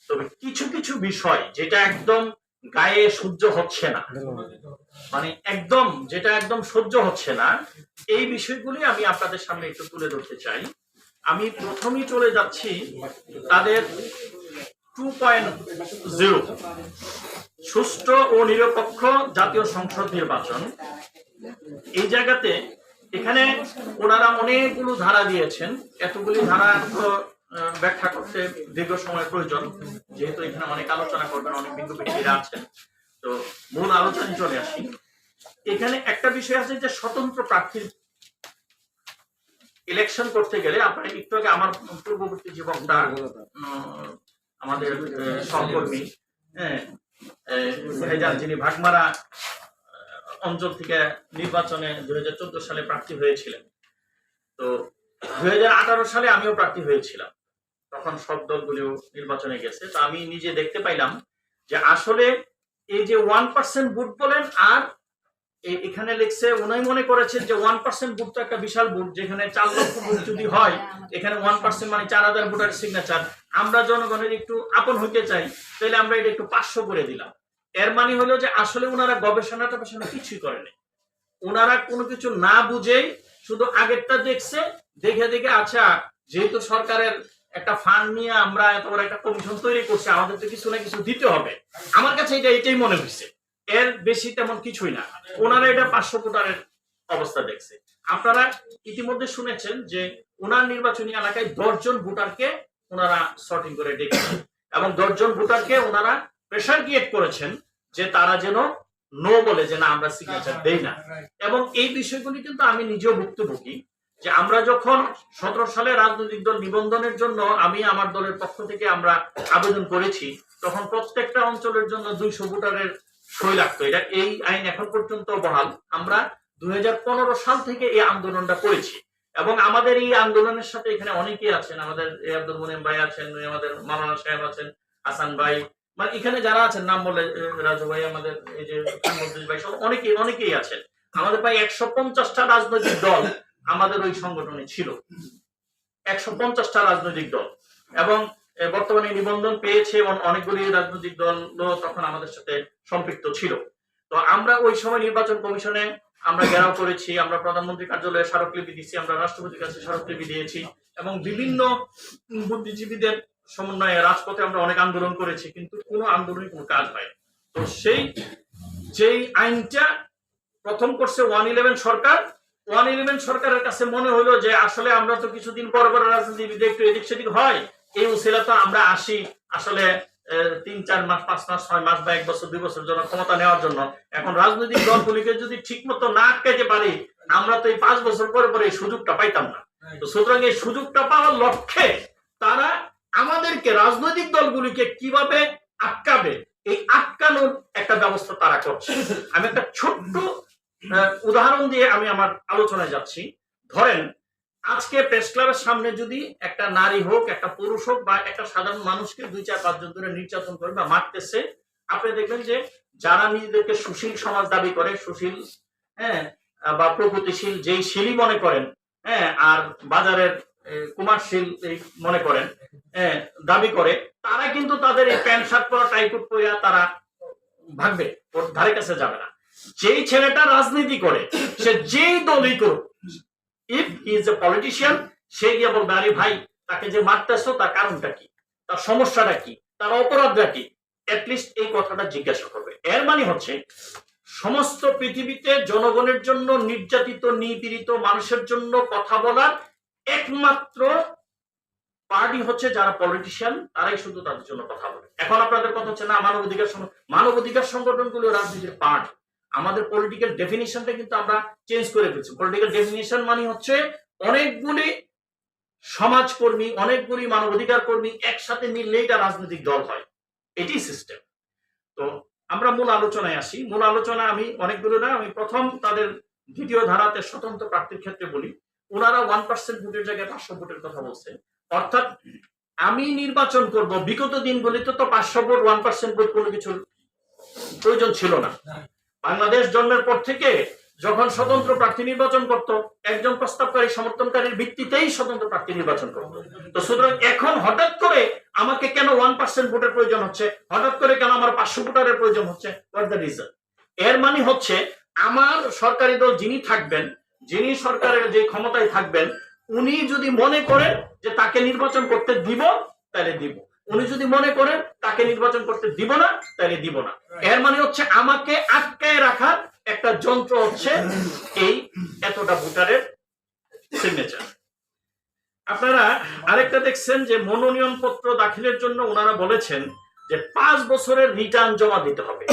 তবে কিছু কিছু বিষয় যেটা একদম গায়ে সহ্য হচ্ছে না, মানে একদম যেটা একদম সহ্য হচ্ছে না, এই বিষয়গুলি আমি আপনাদের সামনে একটু তুলে ধরতে চাই। আমি প্রথমেই চলে যাচ্ছি তাদের 2.0 সুষ্ঠু ও নিরপেক্ষ জাতীয় সংসদ নির্বাচন। এই জায়গাতে এখানে ওনারা অনেকগুলো ধারা দিয়েছেন, এতগুলি ধারা ব্যাখ্যা করতে দীর্ঘ সময় প্রয়োজন, যেহেতু এখানে অনেক আলোচনা করবেন, অনেক বিজ্ঞ ব্যক্তিরা আছেন। তো মূল আলোচনায় চলে আসি। এখানে একটা বিষয় আছে যে স্বতন্ত্র প্রার্থী ইলেকশন করতে গেলে আপনার একটু আগে আমার পূর্ববর্তী যে বক্তা আমাদের সহকর্মী যিনি ভাগমারা অঞ্চল থেকে নির্বাচনে 2014 সালে প্রার্থী হয়েছিলেন, তো 2018 সালে আমিও প্রার্থী হয়েছিলাম, তখন সব দলগুলিও নির্বাচনে গেছে। তো আমি নিজে দেখতে পাইলাম যে আসলে এই যে 1% ভোট বলেন, আর এখানে লিখছে উনি মনে করেছেন যে 1% ভোট তো একটা বিশাল ভোট, যেখানে 4 লক্ষ ভোট যদি হয়, এখানে 1% মানে 4000 ভোটার সিগনেচার। আমরা জনগণের একটু আপন হইতে চাই, তাহলে আমরা এটা একটু 500 করে দিলাম। এর মানে হলো যে আসলে ওনারা গবেষণাটা কিছুই করেনি, ওনারা কোনো কিছু না বুঝেই শুধু আগেরটা দেখছে, দেখে দেখে আচ্ছা যেহেতু সরকারের একটা ফান্ড নিয়ে আমরা এত বড় একটা কমিশন তৈরি করছি, আমাদের তো কিছু না কিছু দিতে হবে। আমার কাছে এটাই মনে হয়েছে, এর বেশি তেমন কিছুই না। ওনারা এটা 500 ভোটারের অবস্থা দেখছে। আপনারা ইতিমধ্যে শুনেছেন যে ওনার নির্বাচনী এলাকায় 10 জন ভোটারকে ওনারা সর্টিং করে ডেকেছেন, এবং 10 জন ভোটারকে ওনারা প্রেসার ক্রিয়েট করেছেন যে তারা যেন নো বলে, যে না আমরা সিগনেচার দেই না। এবং এই বিষয়গুলি কিন্তু আমি নিজেও ভুক্তভোগী, যে আমরা যখন 17 সালে রাজনৈতিক দল নিবন্ধনের জন্য আমি আমার দলের পক্ষ থেকে আমরা আবেদন করেছি, তখন প্রত্যেকটা অঞ্চলের জন্য 200 ভোটারের সই লাগতো। এটা এই আইন এখন পর্যন্ত বহাল। আমরা 2015 সাল থেকে এই আন্দোলনটা করেছি, এবং আমাদের এই আন্দোলনের সাথে এখানে অনেকেই আছেন, আমাদের আব্দুল মুনিম ভাই আছেন, আমাদের মাওলানা সাহেব আছেন, হাসান ভাই, মানে এখানে যারা আছেন নাম বলে, রাজু ভাই, আমাদের এই যে ভাই, সব অনেকেই আছেন। আমাদের প্রায় 150টা রাজনৈতিক দল আমাদের ওই সংগঠনে ছিল, 150টা রাজনৈতিক দল, এবং বর্তমানে নিবন্ধন পেয়েছে, এবং অনেকগুলি রাজনৈতিক দল তখন আমাদের সাথে সম্পৃক্ত ছিল। তো আমরা ওই সময় নির্বাচন কমিশনে আমরা ঘেরাও করেছি, আমরা প্রধানমন্ত্রী কার্যালয়ে স্মারকলিপি দিয়েছি, আমরা রাষ্ট্রপতির কাছে স্মারকলিপি দিয়েছি, এবং বিভিন্ন বুদ্ধিজীবীদের সমন্বয়ে রাজপথে আমরা অনেক আন্দোলন করেছি, কিন্তু কোনো আন্দোলনে কোনো কাজ হয়। তো যেই আইনটা প্রথম করছে 111 সরকার, 111 সরকারের কাছে মনে হলো যে আসলে আমরা তো কিছুদিন পর পর রাজনীতিবিদে একটু এদিক সেদিক হয়, এই উসিলা তো আমরা আসি আসলে 3-4 মাস, 5 মাস, 6 মাস বা 1 বছর 2 বছর জন্য ক্ষমতা নেওয়ার জন্য। এখন রাজনৈতিক দলগুলিকে যদি ঠিক মতো না আটকাইতে পারি, আমরা তো এই 5 বছর পরে পরে এই সুযোগটা পাইতাম না। তো সুতরাং এই সুযোগটা পাওয়ার লক্ষ্যে তারা আমাদেরকে, রাজনৈতিক দলগুলিকে কিভাবে আটকাবে, এই আটকানোর একটা ব্যবস্থা তারা করছে। আমি একটা ছোট্ট উদাহরণ দিয়ে আমি আমার আলোচনায় যাচ্ছি। ধরেন আজকে প্রেস ক্লাবের সামনে যদি একটা নারী হোক, একটা পুরুষ হোক, বা একটা সাধারণ মানুষকে 2-4-5 জন ধরে নির্যাতন করে বা মারতেছে, আপনি দেখবেন যে যারা নিজেদেরকে সুশীল সমাজ দাবি করে, সুশীল বা প্রগতিশীল যেই শীলই মনে করেন, আর বাজারের কুমারশীল মনে করেন, দাবি করে, তারা কিন্তু তাদের এই প্যান্ট শার্ট পরা, টাইকুট পরা তারা ভাগবে, ওর ধারে কাছে যাবে না। যেই ছেলেটা রাজনীতি করে, সে যেই দলই করুক, if he is a politician, সে গিয়ে বলবে আরে ভাই তাকে যে মারতেছো তার কারণটা কি, তার সমস্যাটা কি, তার অপরাধটা কি, অ্যাটলিস্ট এই কথাটা জিজ্ঞাসা করবে। এর মানে হচ্ছে সমস্ত পৃথিবীতে জনগণের জন্য, নির্যাতিত নিপীড়িত মানুষের জন্য কথা বলার একমাত্র পার্টি হচ্ছে যারা পলিটিশিয়ান, তারাই শুধু তাদের জন্য কথা বলে। এখন আপনাদের কথা হচ্ছে না মানবাধিকার সংগঠনগুলো রাজনীতির পার্ট। আমাদের পলিটিক্যাল ডেফিনিশনটা কিন্তু আমরা চেঞ্জ করে ফেলছি। পলিটিক্যাল ডেফিনিশন মানে হচ্ছে অনেকগুলি সমাজকর্মী, অনেকগুলি মানবাধিকার কর্মী একসাথে মিললে এটা রাজনৈতিক দল হয়, এটি সিস্টেম। তো আমরা মূল আলোচনায় আসি। মূল আলোচনা আমি অনেকগুলো না, আমি প্রথম তাদের দ্বিতীয় ধারাতে স্বতন্ত্র প্রার্থীর ক্ষেত্রে বলি। ওনারা 1% ভোটের জায়গায় 500 ভোটের কথা বলছে। অর্থাৎ আমি নির্বাচন করব, বিগত দিনগুলিতে তো 500 ভোট, 1% ভোট কোনো কিছুর প্রয়োজন ছিল না। বাংলাদেশ জন্মের পর থেকে যখন স্বতন্ত্র প্রার্থী নির্বাচন করত, একজন প্রস্তাবকারী সমর্থনকারীর ভিত্তিতেই স্বতন্ত্র প্রার্থী নির্বাচন করত। তো সুতরাং এখন হঠাৎ করে আমাকে কেন 1% ভোটের প্রয়োজন হচ্ছে, হঠাৎ করে কেন আমার 500 ভোটারের প্রয়োজন হচ্ছে? What the reason? এর মানে হচ্ছে আমার সরকারি দল যিনি থাকবেন, যিনি সরকারের যে ক্ষমতায় থাকবেন, উনি যদি মনে করেন যে তাকে নির্বাচন করতে দিব, তাহলে দিব। উনি যদি মনে করেন তাকে নির্বাচন করতে দিব না, তাহলে দিব না। এর মানে হচ্ছে আমাকে আটকায় রাখার একটা যন্ত্র হচ্ছে এই এতটা ভোটারের সিগনেচার। আপনারা আরেকটা দেখছেন যে মনোনয়ন পত্র দাখিলের জন্য ওনারা বলেছেন যে 5 বছরের রিটার্ন জমা দিতে হবে।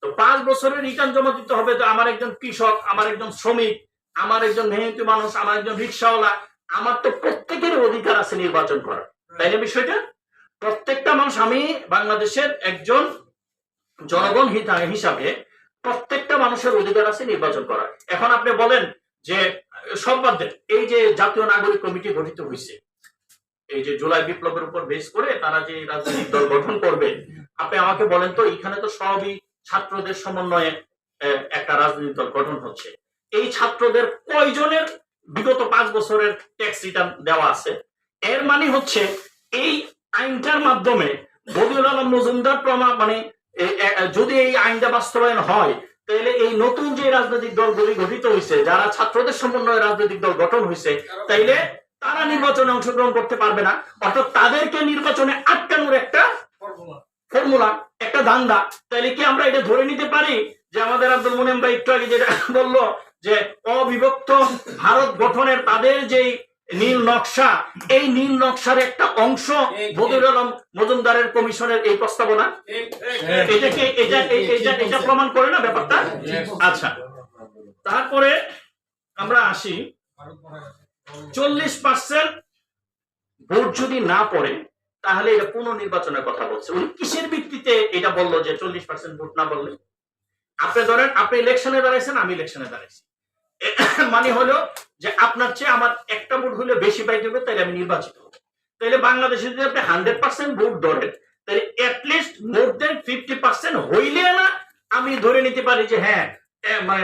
তো 5 বছরের রিটার্ন জমা দিতে হবে। তো আমার একজন কৃষক, আমার একজন শ্রমিক, আমার একজন মেহনতি মানুষ, আমার একজন রিক্সাওয়ালা, আমার তো প্রত্যেকের অধিকার আছে নির্বাচন করার, তাই না? বিষয়টা প্রত্যেকটা মানুষ, আমি বাংলাদেশের একজন জনগণ হিসাবে প্রত্যেকটা মানুষের অধিকার আছে নির্বাচন করার। এখন আপনি বলেন যে সব বাদ দেন, এই যে জাতীয় নাগরিক কমিটি গঠিত হয়েছে, এই যে জুলাই বিপ্লবের উপর বেস করে তারা যে রাজনৈতিক দল গঠন করবে, আপনি আমাকে বলেন তো, এখানে তো সবই ছাত্রদের সমন্বয়ে একটা রাজনৈতিক দল গঠন হচ্ছে। এই ছাত্রদের কয়জনের বিগত 5 বছরের ট্যাক্স রিটার্ন দেওয়া আছে? এর মানে হচ্ছে এই আইনটার মাধ্যমে বদিউল আলম মজুমদার মানে যদি এই আইনটা বাস্তবায়ন হয়, তাহলে এই নতুন যে রাজনৈতিক দলগুলি গঠিত হয়েছে, যারা ছাত্রদের সমন্বয়ে রাজনৈতিক দল গঠন হয়েছে, তাইলে তারা নির্বাচনে অংশগ্রহণ করতে পারবে না। অর্থাৎ তাদেরকে নির্বাচনে আটকানোর একটা ফর্মুলা, একটা ধান্দা। তাহলে কি আমরা এটা ধরে নিতে পারি যে আমাদের আব্দুল মোনেম ভাই একটু আগে যেটা বললো যে অবিভক্ত ভারত গঠনের তাদের যে নীল নকশা, এই নীল নকশার একটা অংশ বদিউল আলম মজুমদারের কমিশনের এই প্রস্তাবনা, এটাকে এটা প্রমাণ করে না ব্যাপারটা? আচ্ছা, তারপরে আমরা আসি 40% ভোট যদি না পড়ে, তাহলে এটা পুনর্নির্বাচনের কথা বলছে। উনি কিসের ভিত্তিতে এটা বললো যে 40% ভোট না বললে? আপনি ধরেন আপনি ইলেকশনে দাঁড়াইছেন, আমি ইলেকশনে দাঁড়াইছি, মানে হলো যে আপনার চেয়ে আমার একটা ভোট হলে বেশি পাইতে হবে, তাহলে আমি নির্বাচিত হব। তাহলে বাংলাদেশে যদি আপনি 100% ভোট ধরেন, তাহলে অ্যাটলিস্ট মোর দেন 50% হইলে না আমি ধরে নিতে পারি যে হ্যাঁ, মানে